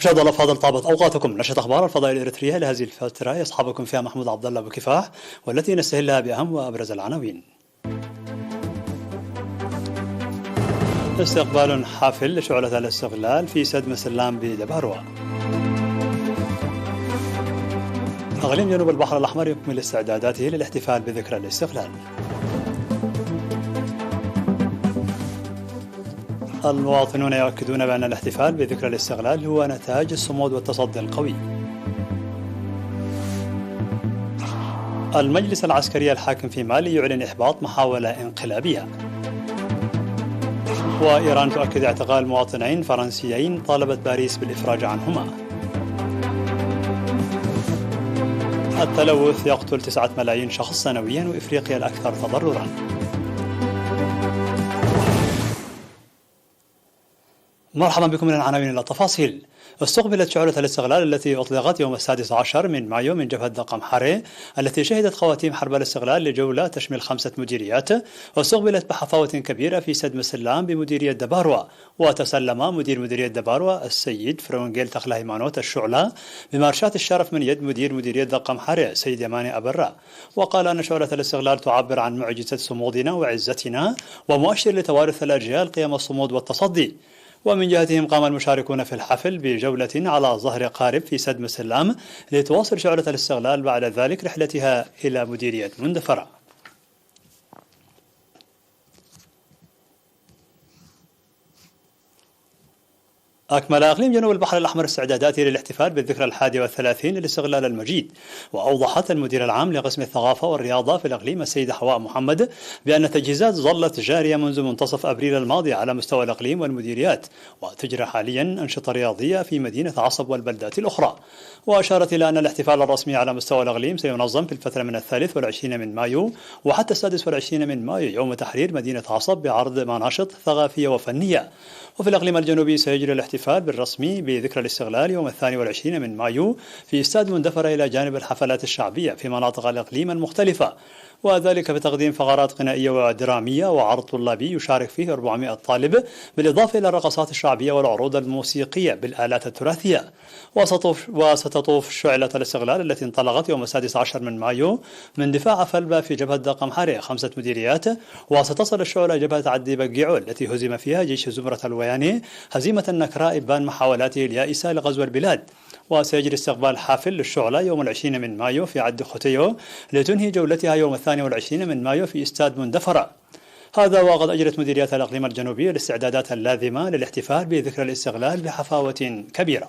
مشاهدينا الأفاضل، طابت أوقاتكم. نشرة أخبار الفضاء الإريترية لهذه الفترة يصحبكم فيها محمود عبد الله بكفاح، والتي نستهلها بأهم وأبرز العناوين. استقبال حافل لشعلة الاستغلال في سد مسلام بدباروا. أقليم جنوب البحر الأحمر يكمل استعداداته للاحتفال بذكرى الاستقلال. المواطنون يؤكدون بأن الاحتفال بذكرى الاستقلال هو نتاج الصمود والتصدي القوي. المجلس العسكري الحاكم في مالي يعلن إحباط محاولة انقلابية. وإيران تؤكد اعتقال مواطنين فرنسيين طالبت باريس بالإفراج عنهما. التلوث يقتل 9 ملايين شخص سنويا، وإفريقيا الأكثر تضررا. مرحبا بكم من العناوين إلى التفاصيل. استقبلت شعلة الاستغلال التي أطلقت يوم 16 من مايو من جبهة دقم حري، التي شهدت خواتيم حرب الاستغلال لجولة تشمل 5 مديريات، واستقبلت بحفاوة كبيرة في سد مسلام بمديرية دباروا. وتسلم مدير مديرية دباروا السيد فرونجيل تخلاهيمانوت الشعلة بمارشات الشرف من يد مدير مديرية دقم حري سيد يماني أبرا، وقال أن شعلة الاستغلال تعبر عن معجزة صمودنا وعزتنا، ومؤشر لتوارث الأجيال قيم الصمود والتصدي. ومن جهتهم قام المشاركون في الحفل بجولة على ظهر قارب في سد مسلام لتواصل شعلة الاستغلال بعد ذلك رحلتها إلى مديرية مندفرة. أكمل إقليم جنوب البحر الأحمر استعداداته للاحتفال بالذكرى 31 للاستغلال المجيد. وأوضحت المدير العام لقسم الثقافة والرياضة في الإقليم السيدة حواء محمد بأن التجهيزات ظلت جارية منذ منتصف أبريل الماضي على مستوى الإقليم والمديريات، وتجرى حاليا أنشطة رياضية في مدينة عصب والبلدات الأخرى. وأشارت إلى أن الاحتفال الرسمي على مستوى الإقليم سينظم في الفترة من 23 من مايو وحتى 26 من مايو يوم تحرير مدينة عصب بعرض مناشط ثقافية وفنية. وفي الإقليم الجنوبي سيجري الاحتفال بالرسمي بذكرى الاستغلال يوم 22 من مايو في استاد مندفرة إلى جانب الحفلات الشعبية في مناطق الإقليم المختلفة، وذلك بتقديم فقرات غنائية ودرامية وعرض طلابي يشارك فيه 400 طالب، بالإضافة إلى الرقصات الشعبية والعروض الموسيقية بالآلات التراثية. وستطوف شعلة الاستغلال التي انطلقت يوم 16 من مايو من دفاع فلبة في جبهة دقم حري 5 مديريات، وستصل الشعلة جبهة عدي بقيعو التي هزم فيها جيش زمرة الوياني هزيمة نكراء إبان محاولاته اليائسة لغزو البلاد. وسيجري استقبال حافل للشعلة يوم 20 من مايو في عد ختيو لتنهي جولتها يوم 22 من مايو في استاد مندفرة. هذا وقد أجرت مديريات الإقليم الجنوبي الاستعدادات اللازمة للاحتفال بذكرى الاستغلال بحفاوة كبيرة.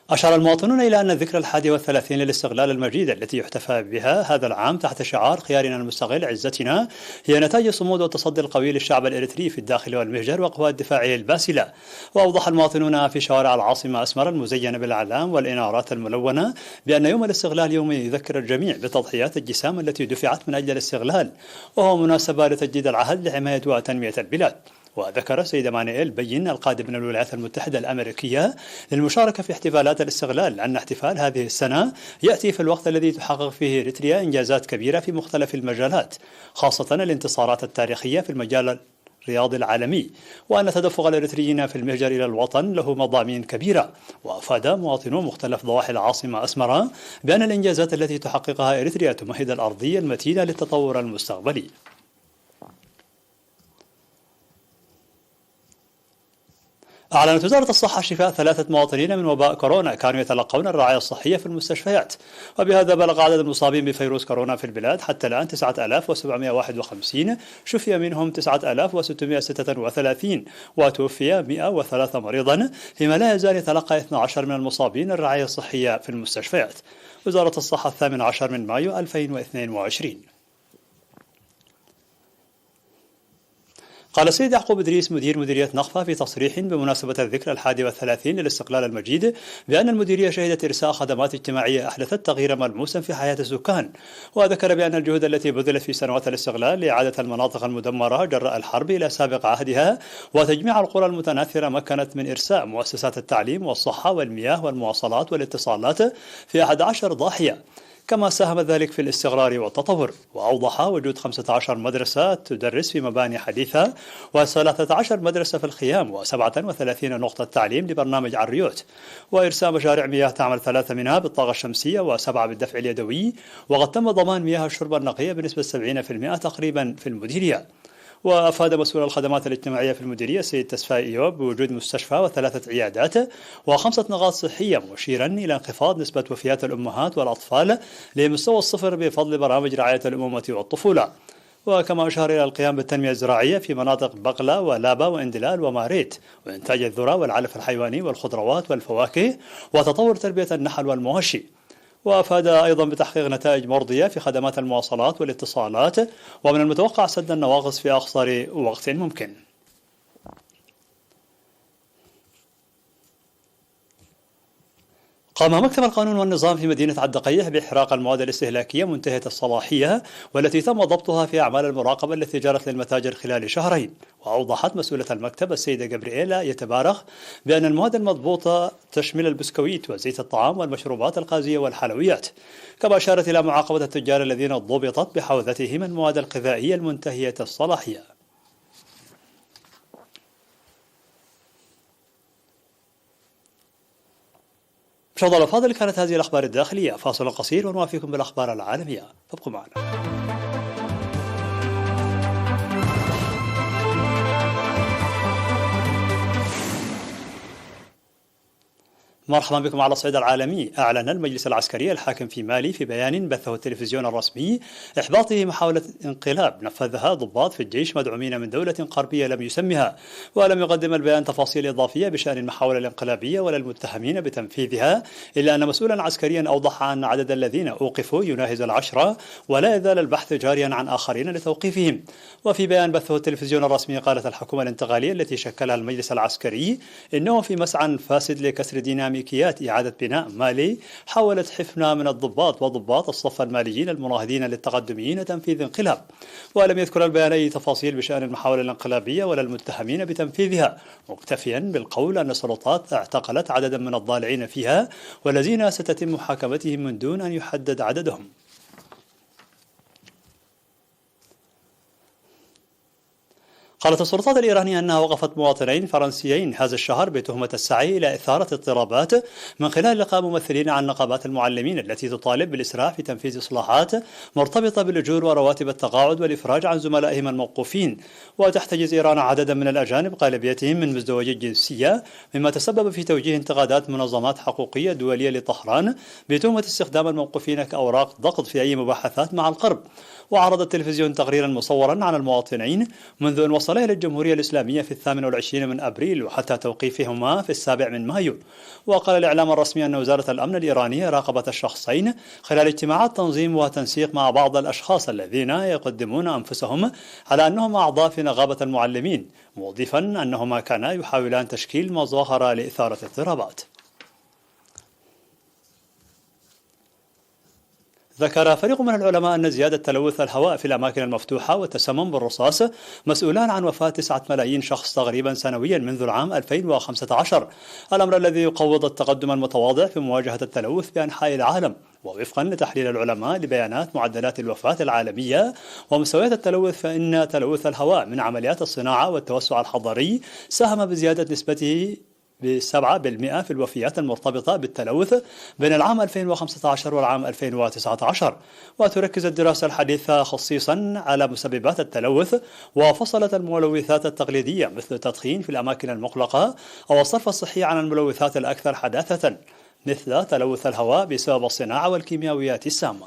أشار المواطنون إلى أن الذكرى 31 للاستغلال المجيدة التي يحتفى بها هذا العام تحت شعار خيارنا المستقل عزتنا هي نتاج الصمود والتصدي القوي للشعب الإريتري في الداخل والمهجر وقوات دفاعه الباسلة. وأوضح المواطنون في شوارع العاصمة أسمر المزينة بالأعلام والإنارات الملونة بأن يوم الاستغلال يوم يذكر الجميع بتضحيات الجسام التي دفعت من أجل الاستغلال، وهو مناسبة لتجديد العهد لحماية وتنمية البلاد. وذكر السيد مانويل بين القادم من الولايات المتحدة الأمريكية للمشاركة في احتفالات الاستغلال أن احتفال هذه السنة يأتي في الوقت الذي تحقق فيه إريتريا إنجازات كبيرة في مختلف المجالات، خاصة الانتصارات التاريخية في المجال الرياضي العالمي، وأن تدفق الإريتريين في المهجر إلى الوطن له مضامين كبيرة. وأفاد مواطنو مختلف ضواحي العاصمة أسمرة بأن الإنجازات التي تحققها إريتريا تمهد الأرضية المتينة للتطور المستقبلي. أعلنت وزارة الصحة شفاء 3 مواطنين من وباء كورونا كانوا يتلقون الرعاية الصحية في المستشفيات، وبهذا بلغ عدد المصابين بفيروس كورونا في البلاد حتى الآن 9751، شفي منهم 9636 وتوفي 103 مريضا، فيما لا يزال يتلقى 12 من المصابين الرعاية الصحية في المستشفيات. وزارة الصحة 18 من مايو 2022. قال السيد يعقوب إدريس مدير مديرية نخفة في تصريح بمناسبة الذكرى 31 للاستقلال المجيد بأن المديرية شهدت إرساء خدمات اجتماعية أحدثت تغييرا ملموسا في حياة السكان، وذكر بأن الجهود التي بذلت في سنوات الاستقلال لإعادة المناطق المدمرة جراء الحرب إلى سابق عهدها وتجميع القرى المتناثرة مكنت من إرساء مؤسسات التعليم والصحة والمياه والمواصلات والاتصالات في 11 ضاحية. كما ساهم ذلك في الاستقرار والتطور. وأوضح وجود 15 مدرسة تدرس في مباني حديثة و13 مدرسة في الخيام و37 نقطة تعليم لبرنامج عريوت، وإرساء مشاريع مياه تعمل 3 منها بالطاقة الشمسية و7 بالدفع اليدوي. وقد تم ضمان مياه الشرب النقية بنسبة 70% تقريبا في المديرية. وأفاد مسؤول الخدمات الاجتماعية في المديرية السيد تسفاء إيوب بوجود مستشفى و3 عيادات و5 نقاط صحية، مشيرا إلى انخفاض نسبة وفيات الأمهات والأطفال لمستوى الصفر بفضل برامج رعاية الأمومة والطفولة. وكما أشار إلى القيام بالتنمية الزراعية في مناطق بقلة ولابا واندلال وماريت، وإنتاج الذرة والعلف الحيواني والخضروات والفواكه، وتطور تربية النحل والمواشي. وأفاد أيضا بتحقيق نتائج مرضية في خدمات المواصلات والاتصالات، ومن المتوقع سد النواقص في أقصر وقت ممكن. قام مكتب القانون والنظام في مدينة عدقية بإحراق المواد الاستهلاكية منتهية الصلاحية والتي تم ضبطها في أعمال المراقبة التي جرت للمتاجر خلال شهرين. وأوضحت مسؤولة المكتب السيدة جابرييلا يتبارخ بأن المواد المضبوطة تشمل البسكويت وزيت الطعام والمشروبات الغازية والحلويات. كما أشارت إلى معاقبة التجار الذين ضبطت بحوزتهم المواد الغذائية المنتهية الصلاحية. مشاهدينا الأفاضل، كانت هذه الأخبار الداخلية. فاصل قصير ونوافيكم بالأخبار العالمية، فابقوا معنا. مرحبا بكم على الصعيد العالمي. أعلن المجلس العسكري الحاكم في مالي في بيان بثه التلفزيون الرسمي إحباطه محاولة انقلاب نفذها ضباط في الجيش مدعومين من دولة غربية لم يسمها. ولم يقدم البيان تفاصيل إضافية بشأن المحاولة الانقلابية ولا المتهمين بتنفيذها، إلا أن مسؤولا عسكريا أوضح أن عدد الذين أوقفوا يناهز 10، ولا يزال البحث جاريا عن آخرين لتوقيفهم. وفي بيان بثه التلفزيون الرسمي قالت الحكومة الانتقالية التي شكلها المجلس العسكري إنه في مسعى فاسد لكسر ديناميكيات إعادة بناء مالي حاولت حفنة من الضباط وضباط الصف الماليين المناهضين للتقدميين تنفيذ انقلاب. ولم يذكر البيان أي تفاصيل بشأن المحاولة الانقلابية ولا المتهمين بتنفيذها، مكتفيا بالقول أن السلطات اعتقلت عددا من الضالعين فيها والذين ستتم محاكمتهم من دون أن يحدد عددهم. قالت السلطات الإيرانية أنها وقفت مواطنين فرنسيين هذا الشهر بتهمة السعي إلى إثارة اضطرابات من خلال لقاء ممثلين عن نقابات المعلمين التي تطالب بالإسراع في تنفيذ إصلاحات مرتبطة بالأجور ورواتب التقاعد والإفراج عن زملائهم الموقوفين. وتحتجز إيران عددا من الأجانب غالبيتهم من مزدوجي الجنسية، مما تسبب في توجيه انتقادات منظمات حقوقية دولية لطهران بتهمة استخدام الموقوفين كأوراق ضغط في أي مباحثات مع الغرب. وعرض التلفزيون تقريرا مصورا عن المواطنين منذ أن وصلا إلى الجمهورية الإسلامية في 28 من أبريل وحتى توقيفهما في 7 من مايو. وقال الإعلام الرسمي أن وزارة الأمن الإيرانية راقبت الشخصين خلال اجتماعات تنظيم وتنسيق مع بعض الأشخاص الذين يقدمون أنفسهم على أنهم أعضاء في نقابة المعلمين، مضيفا أنهما كانا يحاولان تشكيل مظاهرة لإثارة اضطرابات. ذكر فريق من العلماء أن زيادة تلوث الهواء في الأماكن المفتوحة والتسمم بالرصاص مسؤولان عن وفاة 9 ملايين شخص تقريبا سنويا منذ العام 2015، الأمر الذي يقوض التقدم المتواضع في مواجهة التلوث بأنحاء العالم. ووفقا لتحليل العلماء لبيانات معدلات الوفاة العالمية ومستويات التلوث، فإن تلوث الهواء من عمليات الصناعة والتوسع الحضري ساهم بزيادة نسبته ب7% في الوفيات المرتبطة بالتلوث بين العام 2015 والعام 2019. وتركز الدراسة الحديثة خصيصا على مسببات التلوث، وفصلت الملوثات التقليدية مثل التدخين في الأماكن المغلقة أو الصرف الصحي عن الملوثات الأكثر حداثة مثل تلوث الهواء بسبب الصناعة والكيماويات السامة.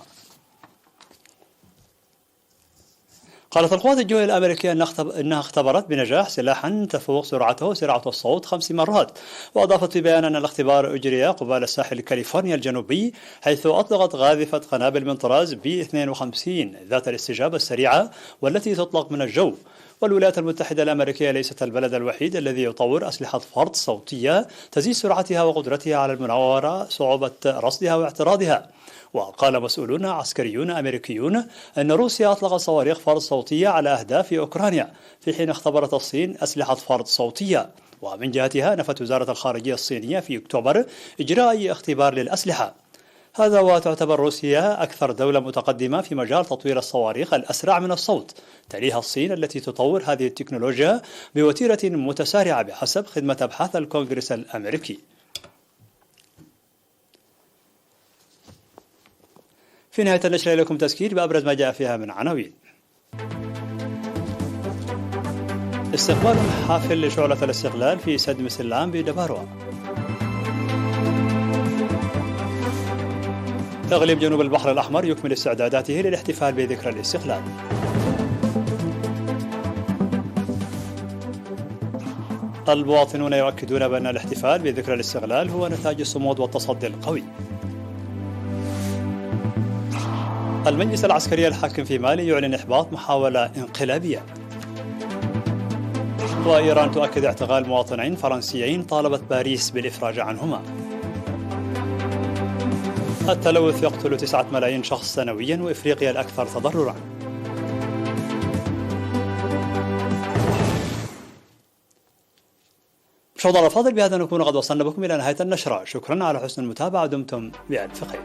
قالت القوات الجوية الأمريكية أنها اختبرت بنجاح سلاحا تفوق سرعته سرعة الصوت 5 مرات. وأضافت في بيان أن الاختبار أجري قبال الساحل كاليفورنيا الجنوبي، حيث أطلقت قاذفة قنابل من طراز B-52 ذات الاستجابة السريعة والتي تطلق من الجو. والولايات المتحدة الأمريكية ليست البلد الوحيد الذي يطور أسلحة فرد صوتية تزيد سرعتها وقدرتها على المناورة صعوبة رصدها واعتراضها. وقال مسؤولون عسكريون أمريكيون أن روسيا أطلقت صواريخ فرد صوتية على أهداف في أوكرانيا، في حين اختبرت الصين أسلحة فرد صوتية. ومن جهتها نفت وزارة الخارجية الصينية في أكتوبر إجراء أي اختبار للأسلحة. هذا وتعتبر روسيا أكثر دولة متقدمة في مجال تطوير الصواريخ الأسرع من الصوت، تليها الصين التي تطور هذه التكنولوجيا بوتيرة متسارعة بحسب خدمة أبحاث الكونغرس الأمريكي. في نهاية النشرة لكم تذكير بأبرز ما جاء فيها من عناوين. استقبال حافل لشعلة الاستقلال في سد مسلام بدباروا. إقليم جنوب البحر الأحمر يكمل استعداداته للاحتفال بذكرى الاستقلال. المواطنون يؤكدون بأن الاحتفال بذكرى الاستقلال هو نتاج الصمود والتصدي القوي. المجلس العسكري الحاكم في مالي يعلن إحباط محاولة انقلابية. وإيران تؤكد اعتقال مواطنين فرنسيين طالبت باريس بالإفراج عنهما. التلوث يقتل 9 ملايين شخص سنويا وإفريقيا الأكثر تضررا. مشاهدينا الأفاضل، بهذا نكون قد وصلنا بكم إلى نهاية النشرة. شكرا على حسن المتابعة، دمتم بألف خير.